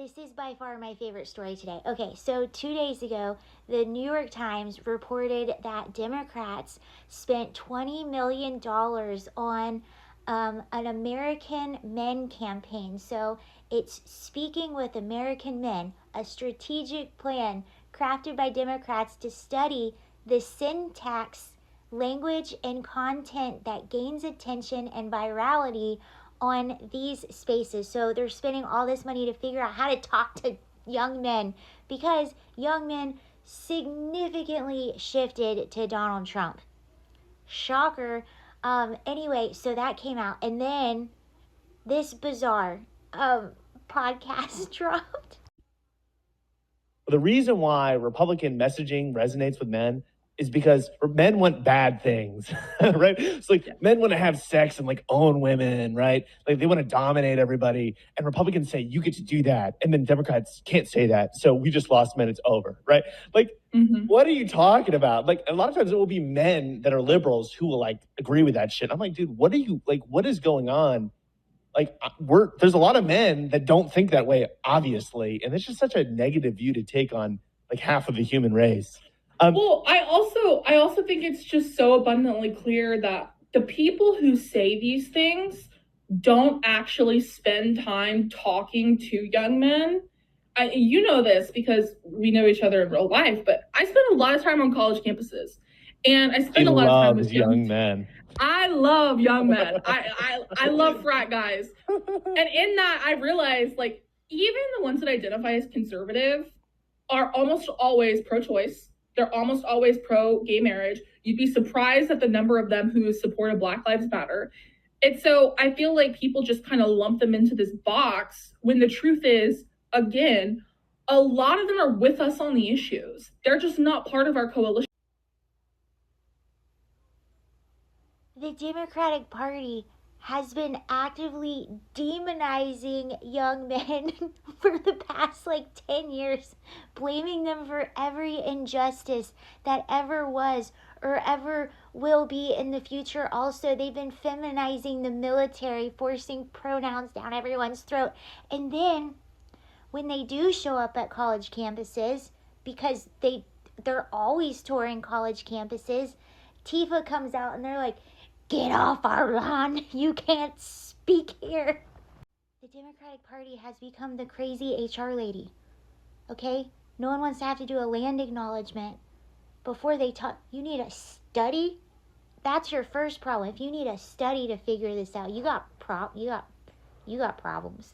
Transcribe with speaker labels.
Speaker 1: This is by far my favorite story today. Okay, so 2 days ago, the New York Times reported that Democrats spent $20 million on an American Men campaign. So it's Speaking with American Men, a strategic plan crafted by Democrats to study the syntax, language, and content that gains attention and virality on these spaces. So they're spending all this money to figure out how to talk to young men because young men significantly shifted to Donald Trump. Shocker. Anyway, so that came out, and then this bizarre podcast dropped.
Speaker 2: The reason why Republican messaging resonates with men is because men want bad things, right? It's like men want to have sex and like own women, right? Like they want to dominate everybody. And Republicans say, you get to do that. And then Democrats can't say that. So we just lost men, it's over, right? Like, what are you talking about? Like a lot of times it will be men that are liberals who will like agree with that shit. I'm like, dude, what is going on? Like there's a lot of men that don't think that way, obviously. And it's just such a negative view to take on like half of the human race.
Speaker 3: Well, I also think it's just so abundantly clear that the people who say these things don't actually spend time talking to young men. You know this because we know each other in real life, but I spend a lot of time on college campuses, and I spend a lot of time with
Speaker 2: young men.
Speaker 3: I love young men. I love frat guys, and in that I realized like even the ones that identify as conservative are almost always pro-choice. They're almost always pro-gay marriage. You'd be surprised at the number of them who supported Black Lives Matter. And so I feel like people just kind of lump them into this box when the truth is, again, a lot of them are with us on the issues. They're just not part of our coalition.
Speaker 1: The Democratic Party has been actively demonizing young men for the past 10 years, blaming them for every injustice that ever was or ever will be in the future. Also, they've been feminizing the military, forcing pronouns down everyone's throat. And then when they do show up at college campuses, because they're always touring college campuses, Tifa comes out and they're like, "Get off our lawn. You can't speak here." The Democratic Party has become the crazy HR lady. Okay? No one wants to have to do a land acknowledgement before they talk. You need a study? That's your first problem. If you need a study to figure this out, you got problems.